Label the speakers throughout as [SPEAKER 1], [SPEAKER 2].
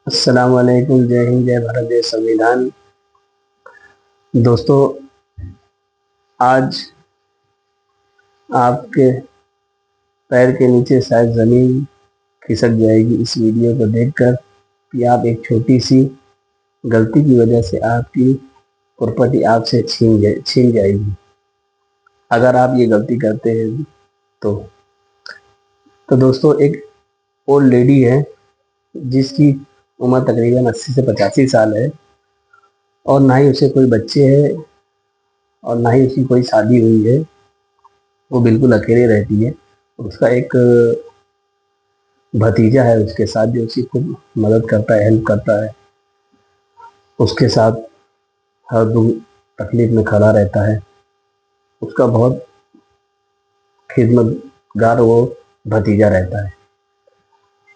[SPEAKER 1] अस्सलाम वालेकुम। जय हिंद, जय भारत, जय संविधान। दोस्तों, आज आपके पैर के नीचे शायद ज़मीन खिसक जाएगी इस वीडियो को देखकर कि आप एक छोटी सी गलती की वजह से आपकी प्रॉपर्टी आपसे छीन जाएगी। अगर आप ये गलती करते हैं तो दोस्तों, एक ओल्ड लेडी है जिसकी उम्र तकरीबन 80 से 85 साल है, और ना ही उसे कोई बच्चे हैं और ना ही उसकी कोई शादी हुई है। वो बिल्कुल अकेले रहती है। उसका एक भतीजा है उसके साथ, जो उसी को मदद करता है, हेल्प करता है, उसके साथ हर दुख तकलीफ में खड़ा रहता है। उसका बहुत खिदमतगार वो भतीजा रहता है।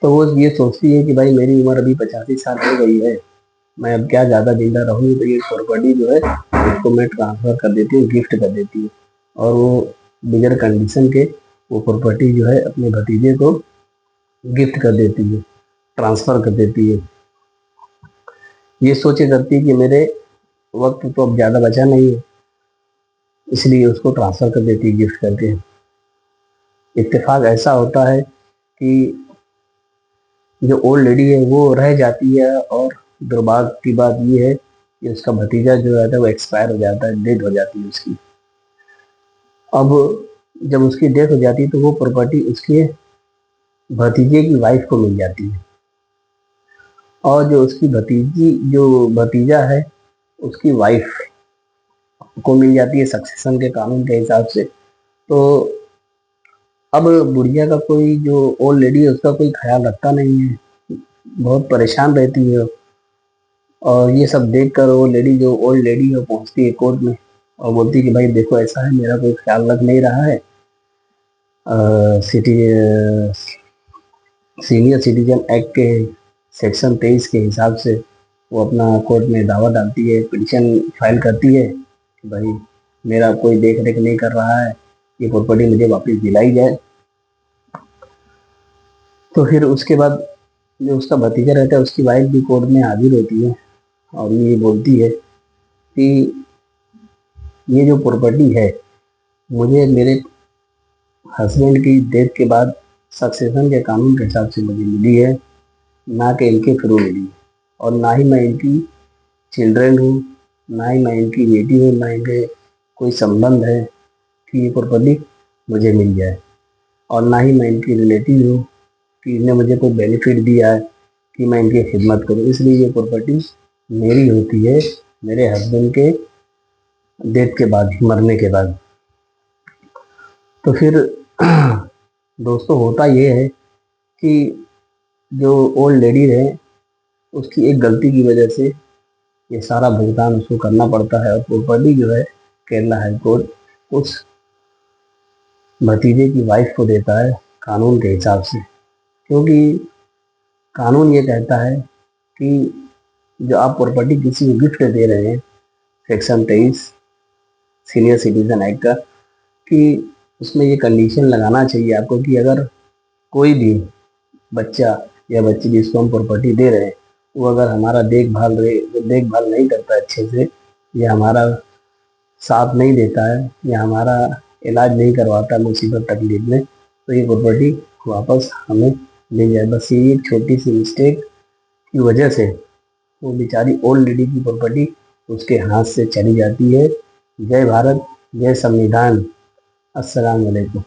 [SPEAKER 1] तो वो ये सोचती है कि भाई मेरी उम्र अभी 85 साल हो गई है, मैं अब क्या ज़्यादा जिंदा रहूँगी, तो ये प्रॉपर्टी जो है उसको मैं ट्रांसफ़र कर देती हूँ, गिफ्ट कर देती हूँ। और वो बिगड़ कंडीशन के वो प्रॉपर्टी जो है अपने भतीजे को गिफ्ट कर देती है, ट्रांसफ़र कर देती है। ये सोचे करती है कि मेरे वक्त तो अब ज़्यादा बचा नहीं है, इसलिए उसको ट्रांसफ़र कर देती है गिफ्ट करके। इत्तेफाक ऐसा होता है कि जो ओल्ड लेडी है वो रह जाती है, और दुर्भाग्य की बात ये है कि उसका भतीजा जो रहता है वो एक्सपायर हो जाता है, डेथ हो जाती है उसकी। अब जब उसकी डेथ हो जाती है तो वो प्रॉपर्टी उसके भतीजे की वाइफ को मिल जाती है, और जो उसकी भतीजी जो भतीजा है उसकी वाइफ को मिल जाती है सक्सेशन के कानून के हिसाब से। तो अब बुढ़िया का कोई, जो ओल्ड लेडी है उसका कोई ख्याल रखता नहीं है, बहुत परेशान रहती है। और ये सब देख कर वो लेडी, जो ओल्ड लेडी है, पहुंचती है कोर्ट में और बोलती है कि भाई देखो, ऐसा है, मेरा कोई ख्याल रख नहीं रहा है। सिटी सीनियर सिटीजन एक्ट के सेक्शन 23 के हिसाब से वो अपना कोर्ट में दावा डालती है, पिटिशन फाइल करती है कि भाई मेरा कोई देख रेख नहीं कर रहा है, ये प्रॉपर्टी मुझे वापस दिलाई जाए। तो फिर उसके बाद जो उसका भतीजा रहता है उसकी वाइफ भी कोर्ट में हाजिर होती है और ये बोलती है कि ये जो प्रॉपर्टी है मुझे मेरे हस्बैंड की डेथ के बाद सक्सेशन के कानून के हिसाब से मुझे मिली है, ना कि इनके थ्रू मिली है। और ना ही मैं इनकी चिल्ड्रन हूँ, ना ही मैं इनकी बेटी हूँ, ना इनके कोई संबंध है कि ये प्रॉपर्टी मुझे मिल जाए। और ना ही मैं इनकी रिलेटिव हूँ कि इन्हें मुझे कोई बेनिफिट दिया है कि मैं इनकी खिदमत करूँ। इसलिए ये प्रॉपर्टी मेरी होती है मेरे हस्बैंड के डेथ के बाद, मरने के बाद। तो फिर दोस्तों, होता ये है कि जो ओल्ड लेडी है उसकी एक गलती की वजह से ये सारा भुगतान उसको करना पड़ता है, और प्रॉपर्टी जो है केरला हाई कोर्ट उस भतीजे की वाइफ को देता है कानून के हिसाब से। क्योंकि कानून ये कहता है कि जो आप प्रॉपर्टी किसी को गिफ्ट दे रहे हैं, सेक्शन 23 सीनियर सिटीजन एक्ट का, कि उसमें ये कंडीशन लगाना चाहिए आपको कि अगर कोई भी बच्चा या बच्ची जिसको हम प्रॉपर्टी दे रहे हैं वो अगर हमारा देखभाल नहीं करता अच्छे से, या हमारा साथ नहीं देता है, या हमारा इलाज नहीं करवाता मुसीबत तकलीफ में, तो ये प्रॉपर्टी वापस हमें मिल जाए। बस ये एक छोटी सी मिस्टेक की वजह से वो बेचारी ओल्ड लेडी की प्रॉपर्टी उसके हाथ से चली जाती है। जय भारत, जय संविधान। अस्सलाम वालेकुम।